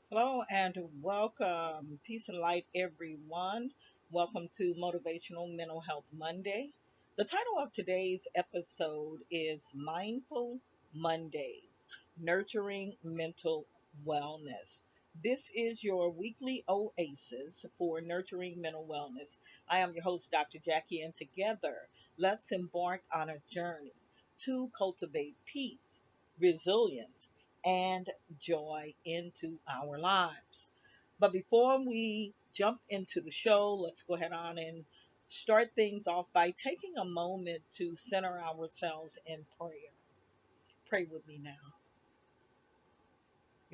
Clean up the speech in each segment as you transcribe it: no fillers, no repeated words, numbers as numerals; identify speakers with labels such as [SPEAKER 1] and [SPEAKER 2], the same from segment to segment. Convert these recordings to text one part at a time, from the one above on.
[SPEAKER 1] Hello and welcome. Peace and light, everyone. Welcome to Motivational Mental Health Monday. The title of today's episode is Mindful Mondays Nurturing Mental Wellness. This is your weekly oasis for nurturing mental wellness. I am your host, Dr. Jackie, and together let's embark on a journey to cultivate peace, resilience, and joy into our lives. But before we jump into the show, let's go ahead on and start things off by taking a moment to center ourselves in prayer. Pray with me now.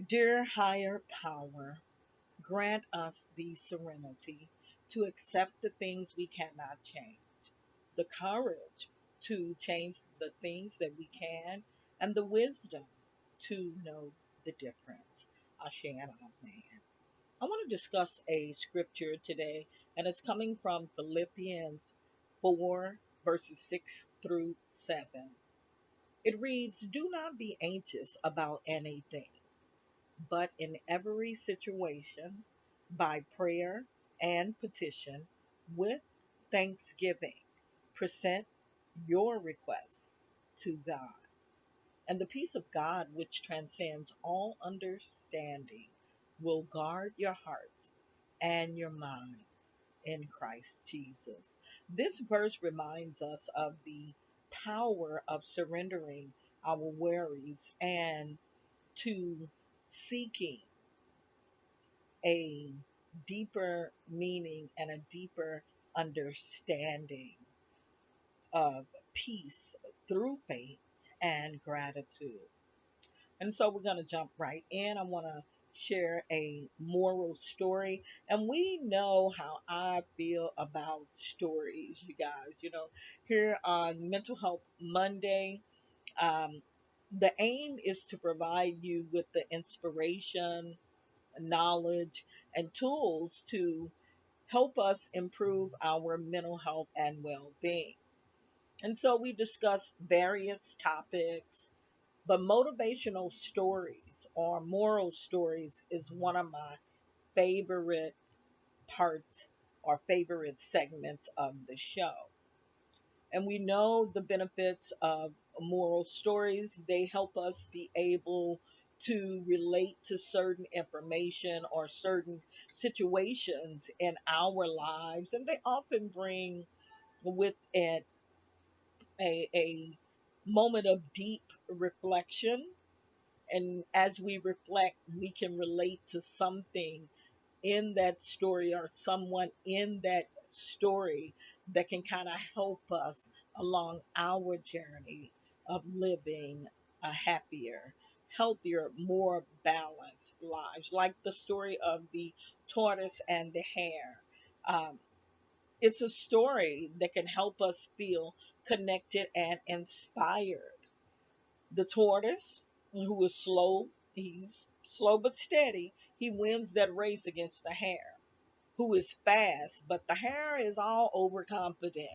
[SPEAKER 1] Dear higher power, grant us the serenity to accept the things we cannot change, the courage to change the things that we can, and the wisdom to know the difference. Ashe and Amen. I want to discuss a scripture today, and it's coming from Philippians 4, verses 6 through 7. It reads, "Do not be anxious about anything, but in every situation, by prayer and petition, with thanksgiving, present your requests to God. And the peace of God, which transcends all understanding, will guard your hearts and your minds in Christ Jesus." This verse reminds us of the power of surrendering our worries and to seeking a deeper meaning and a deeper understanding of peace through faith and gratitude. And so we're going to jump right in. I want to share a moral story. And we know how I feel about stories, you guys. Here on Mental Health Monday, um, the aim is to provide you with the inspiration, knowledge, and tools to help us improve our mental health and well being. And so we discuss various topics, but motivational stories or moral stories is one of my favorite parts or favorite segments of the show. And we know the benefits of moral stories. They help us be able to relate to certain information or certain situations in our lives. And they often bring with it a moment of deep reflection. And as we reflect, we can relate to something in that story or someone in that story that can kind of help us along our journey of living a happier, healthier, more balanced lives. Like the story of the tortoise and the hare. Um, it's a story that can help us feel connected and inspired. The tortoise, who is slow, he's slow but steady. He wins that race against the hare, who is fast, but the hare is all overconfident.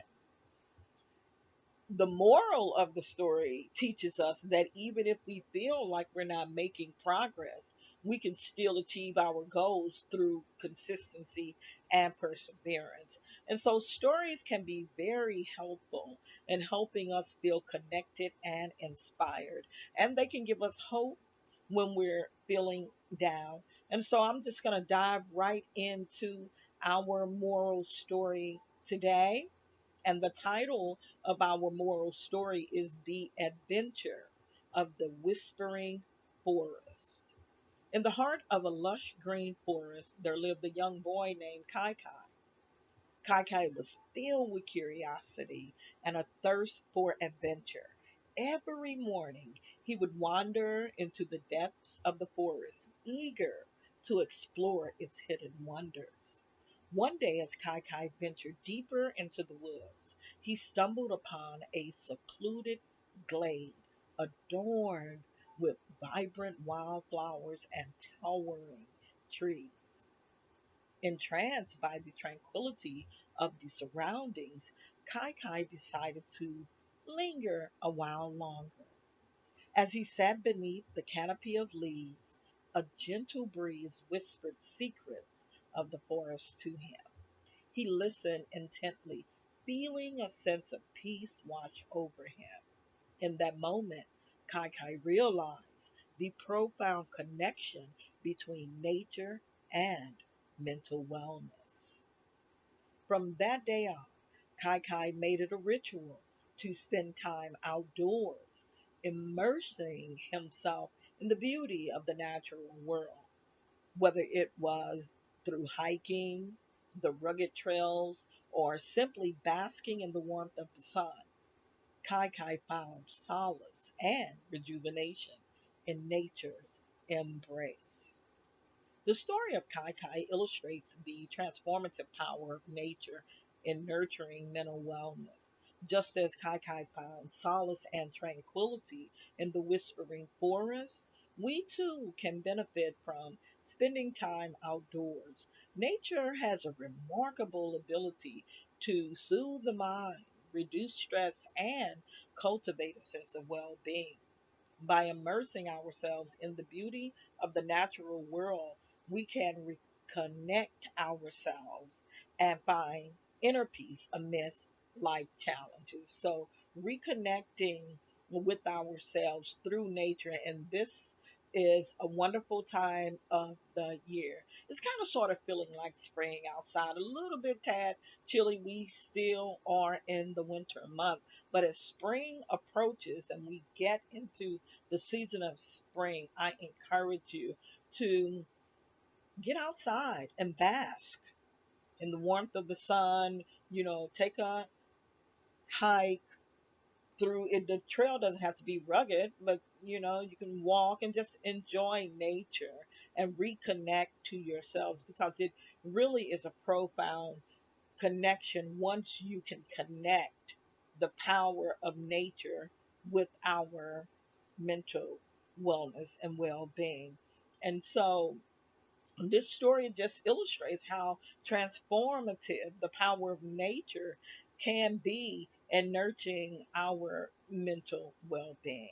[SPEAKER 1] The moral of the story teaches us that even if we feel like we're not making progress, we can still achieve our goals through consistency and perseverance. And so, stories can be very helpful in helping us feel connected and inspired, and they can give us hope when we're feeling down. And so, I'm just going to dive right into our moral story today, and the title of our moral story is The Adventure of the Whispering Forest. In the heart of a lush green forest, there lived a young boy named Kai Kai. Kai Kai was filled with curiosity and a thirst for adventure. Every morning, he would wander into the depths of the forest, eager to explore its hidden wonders. One day, as Kai Kai ventured deeper into the woods, he stumbled upon a secluded glade adorned with vibrant wildflowers and towering trees. Entranced by the tranquility of the surroundings, Kai Kai decided to linger a while longer. As he sat beneath the canopy of leaves, a gentle breeze whispered secrets of the forest to him. He listened intently, feeling a sense of peace wash over him. In that moment, Kai Kai realized the profound connection between nature and mental wellness. From that day on, Kai Kai made it a ritual to spend time outdoors, immersing himself in the beauty of the natural world, whether it was through hiking, the rugged trails, or simply basking in the warmth of the sun. Kai Kai found solace and rejuvenation in nature's embrace. The story of Kai Kai illustrates the transformative power of nature in nurturing mental wellness. Just as Kai Kai found solace and tranquility in the whispering forest, we too can benefit from spending time outdoors. Nature has a remarkable ability to soothe the mind, reduce stress, and cultivate a sense of well being. By immersing ourselves in the beauty of the natural world, we can reconnect ourselves and find inner peace amidst life challenges. So, reconnecting with ourselves through nature, and this is a wonderful time of the year. It's kind of sort of feeling like spring outside, a little bit tad chilly. We still are in the winter month, but as spring approaches and we get into the season of spring, I encourage you to get outside and bask in the warmth of the sun. Take a hike through it. The trail doesn't have to be rugged, but you can walk and just enjoy nature and reconnect to yourselves, because it really is a profound connection once you can connect the power of nature with our mental wellness and well being. And so this story just illustrates how transformative the power of nature can be in nurturing our mental well being.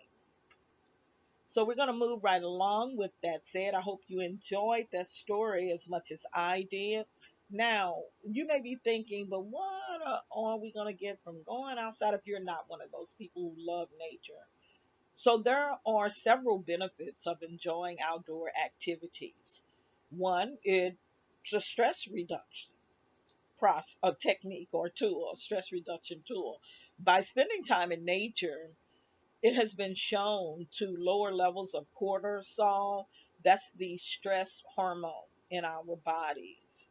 [SPEAKER 1] So we're going to move right along. With that said, I hope you enjoyed that story as much as I did. Now, you may be thinking, but what are we going to get from going outside if you're not one of those people who love nature? So, there are several benefits of enjoying outdoor activities. One, it's a stress reduction a technique or tool, a stress reduction tool. By spending time in nature, it has been shown to lower levels of cortisol. That's the stress hormone in our bodies.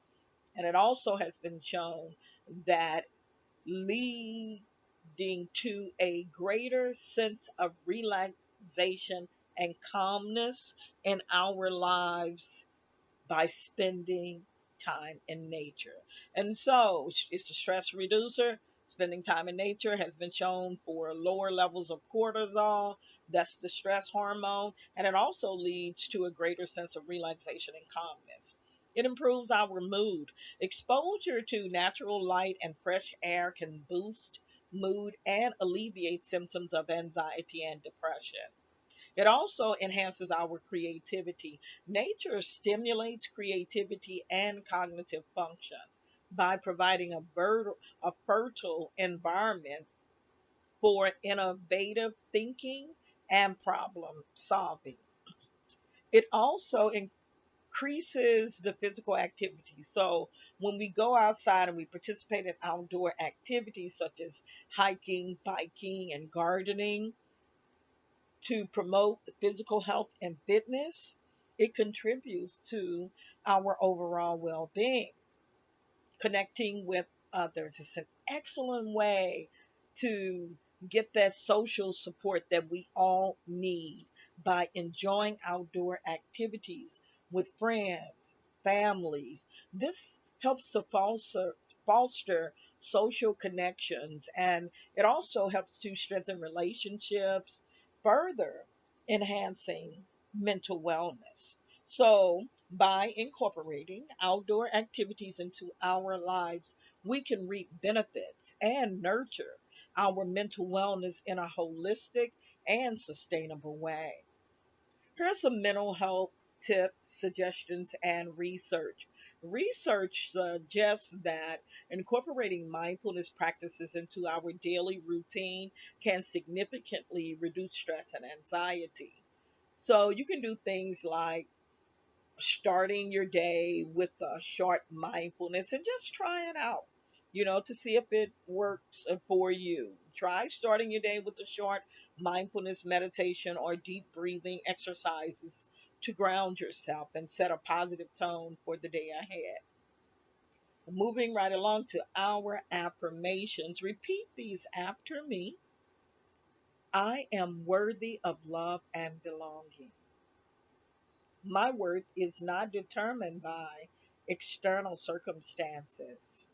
[SPEAKER 1] And it also has been shown that leading to a greater sense of relaxation and calmness in our lives by spending time in nature. And so it's a stress reducer. Spending time in nature has been shown for lower levels of cortisol. That's the stress hormone. And it also leads to a greater sense of relaxation and calmness. It improves our mood. Exposure to natural light and fresh air can boost mood and alleviate symptoms of anxiety and depression. It also enhances our creativity. Nature stimulates creativity and cognitive function by providing a fertile environment for innovative thinking and problem solving. It also increases the physical activity. So when we go outside and we participate in outdoor activities such as hiking, biking, and gardening, to promote physical health and fitness, it contributes to our overall well being. Connecting with others is an excellent way to get that social support that we all need by enjoying outdoor activities with friends, families. This helps to foster social connections, and it also helps to strengthen relationships, further enhancing mental wellness. So, by incorporating outdoor activities into our lives, we can reap benefits and nurture our mental wellness in a holistic and sustainable way. Here are some mental health tips, suggestions, and research. Research suggests that incorporating mindfulness practices into our daily routine can significantly reduce stress and anxiety. So you can do things like starting your day with a short mindfulness and just try it out, to see if it works for you. Try starting your day with a short mindfulness meditation or deep breathing exercises to ground yourself and set a positive tone for the day ahead. Moving right along to our affirmations, repeat these after me. I am worthy of love and belonging. My worth is not determined by external circumstances,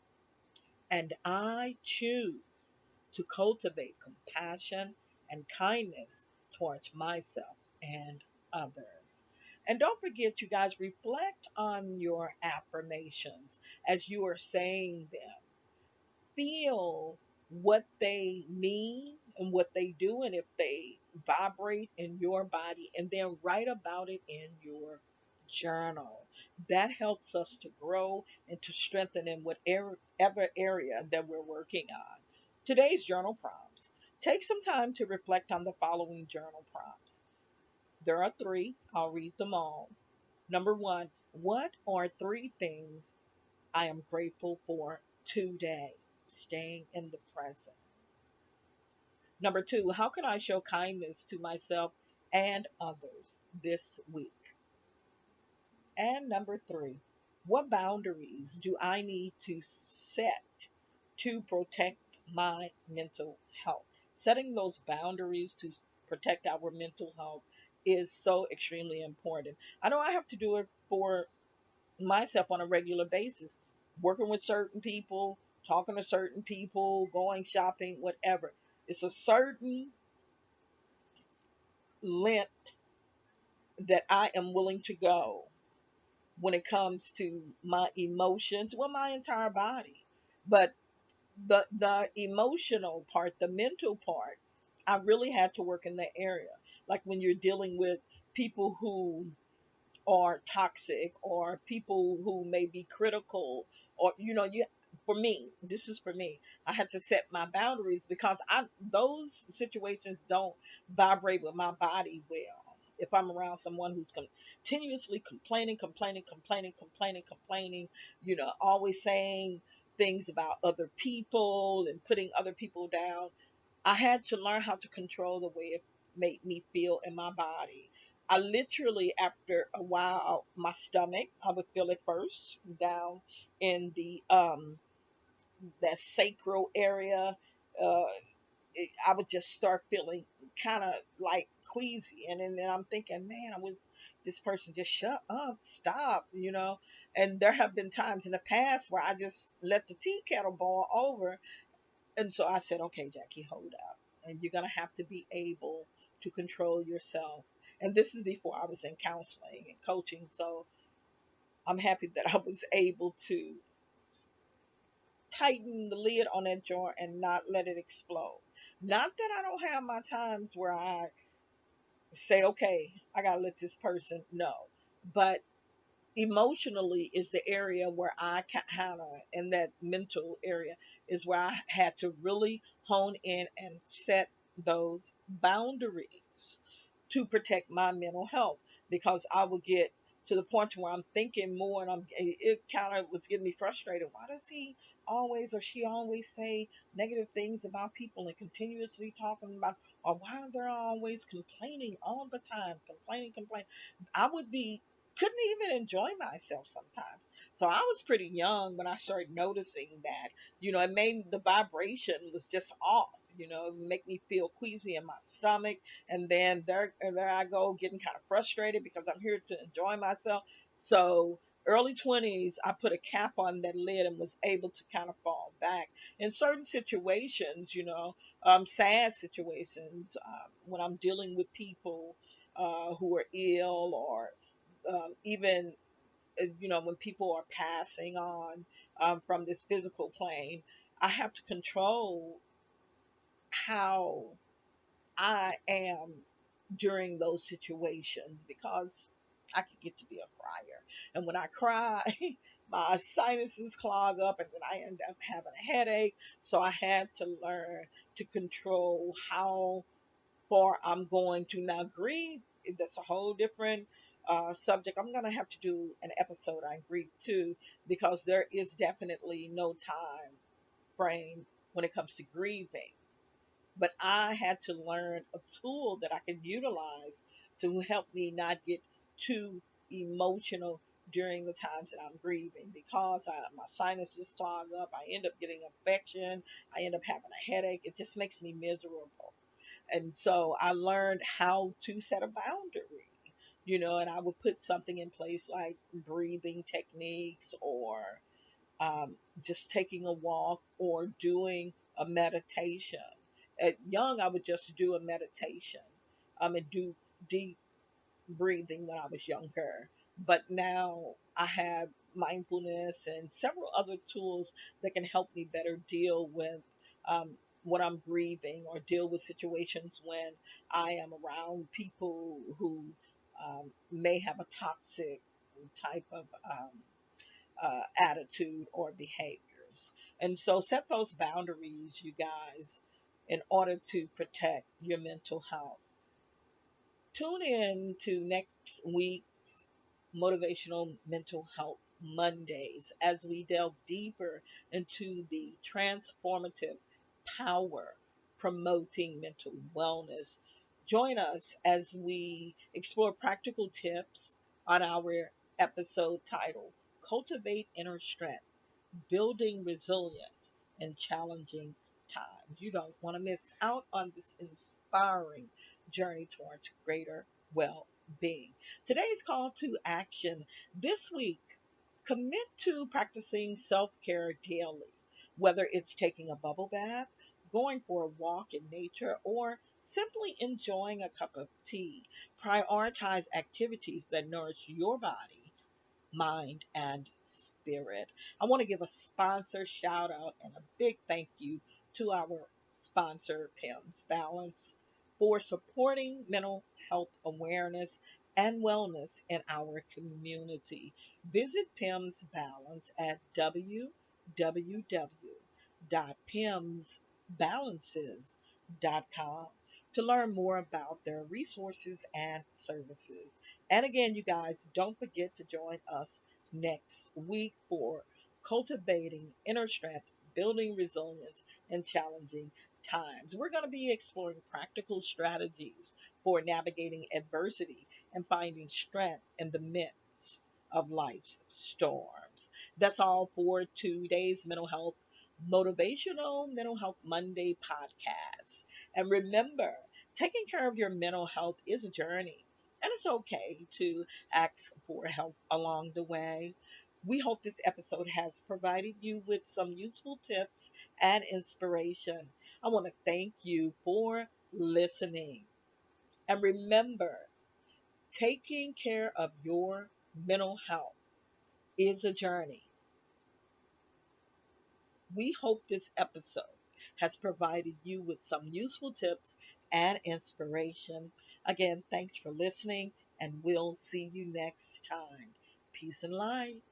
[SPEAKER 1] and I choose to cultivate compassion and kindness towards myself and others. And don't forget, you guys, reflect on your affirmations as you are saying them. Feel what they mean and what they do, and if they vibrate in your body, and then write about it in your journal. That helps us to grow and to strengthen in whatever area that we're working on. Today's journal prompts. Take some time to reflect on the following journal prompts. There are three. I'll read them all. Number one, what are three things I am grateful for today? Staying in the present. Number two, how can I show kindness to myself and others this week? And number three, what boundaries do I need to set to protect my mental health? Setting those boundaries to protect our mental health is so extremely important. I know I have to do it for myself on a regular basis, working with certain people, talking to certain people, going shopping, whatever. It's a certain length that I am willing to go when it comes to my emotions, well, my entire body. But the emotional part, the mental part, I really had to work in that area. Like when you're dealing with people who or toxic or people who may be critical or you for me, this is for me, I had to set my boundaries because I those situations don't vibrate with my body well. If I'm around someone who's continuously complaining, always saying things about other people and putting other people down, I had to learn how to control the way it made me feel in my body. I literally, after a while, my stomach, I would feel it first down in the that sacral area. Uh, I would just start feeling kind of like queasy, and then I'm thinking, man, I would this person just shut up, stop, And there have been times in the past where I just let the tea kettle boil over, and so I said, okay, Jackie, hold up. And you're going to have to be able to control yourself. And this is before I was in counseling and coaching. So I'm happy that I was able to tighten the lid on that jar and not let it explode. Not that I don't have my times where I say, okay, I got to let this person know. But emotionally is the area where I kind of, in that mental area, is where I had to really hone in and set those boundaries to protect my mental health, because I would get to the point where I'm thinking more and it kind of was getting me frustrated. Why does he always or she always say negative things about people and continuously talking about, or why are they always complaining all the time, complaining. I would be couldn't even enjoy myself sometimes. So I was pretty young when I started noticing that. It made the vibration was just off. It would make me feel queasy in my stomach, and then there I go getting kind of frustrated because I'm here to enjoy myself. So early 20s, I put a cap on that lid and was able to kind of fall back in certain situations. Sad situations when I'm dealing with people who are ill, or even when people are passing on from this physical plane. I have to control how I am during those situations, because I could get to be a crier. And when I cry, my sinuses clog up and then I end up having a headache. So I had to learn to control how far I'm going to now grieve. That's a whole different subject. I'm going to have to do an episode on grief too, because there is definitely no time frame when it comes to grieving. But I had to learn a tool that I could utilize to help me not get too emotional during the times that I'm grieving, because my sinuses clog up. I end up getting infection. I end up having a headache. It just makes me miserable. And so I learned how to set a boundary, and I would put something in place like breathing techniques, or just taking a walk, or doing a meditation. At young, I would just do a meditation, and do deep breathing when I was younger. But now I have mindfulness and several other tools that can help me better deal with um, when I'm grieving, or deal with situations when I am around people who may have a toxic type of attitude or behaviors. And so set those boundaries, you guys, in order to protect your mental health. Tune in to next week's Motivational Mental Health Mondays as we delve deeper into the transformative power promoting mental wellness. Join us as we explore practical tips on our episode titled Cultivate Inner Strength, Building Resilience in Challenging Times. You don't want to miss out on this inspiring journey towards greater well being. Today's call to action this week: commit to practicing self care daily, whether it's taking a bubble bath, going for a walk in nature, or simply enjoying a cup of tea. Prioritize activities that nourish your body, mind, and spirit. I want to give a sponsor shout out and a big thank you to our sponsor, PIMS Balance, for supporting mental health awareness and wellness in our community. Visit PIMS Balance at www.pimsbalances.com to learn more about their resources and services. And again, you guys, don't forget to join us next week for cultivating inner strength, building resilience in challenging times. We're going to be exploring practical strategies for navigating adversity and finding strength in the midst of life's storms. That's all for today's Motivational Mental Health Monday podcast. And remember, taking care of your mental health is a journey, and it's okay to ask for help along the way. We hope this episode has provided you with some useful tips and inspiration. I want to thank you for listening. And remember, taking care of your mental health is a journey. We hope this episode has provided you with some useful tips and inspiration. Again, thanks for listening, and we'll see you next time. Peace and light.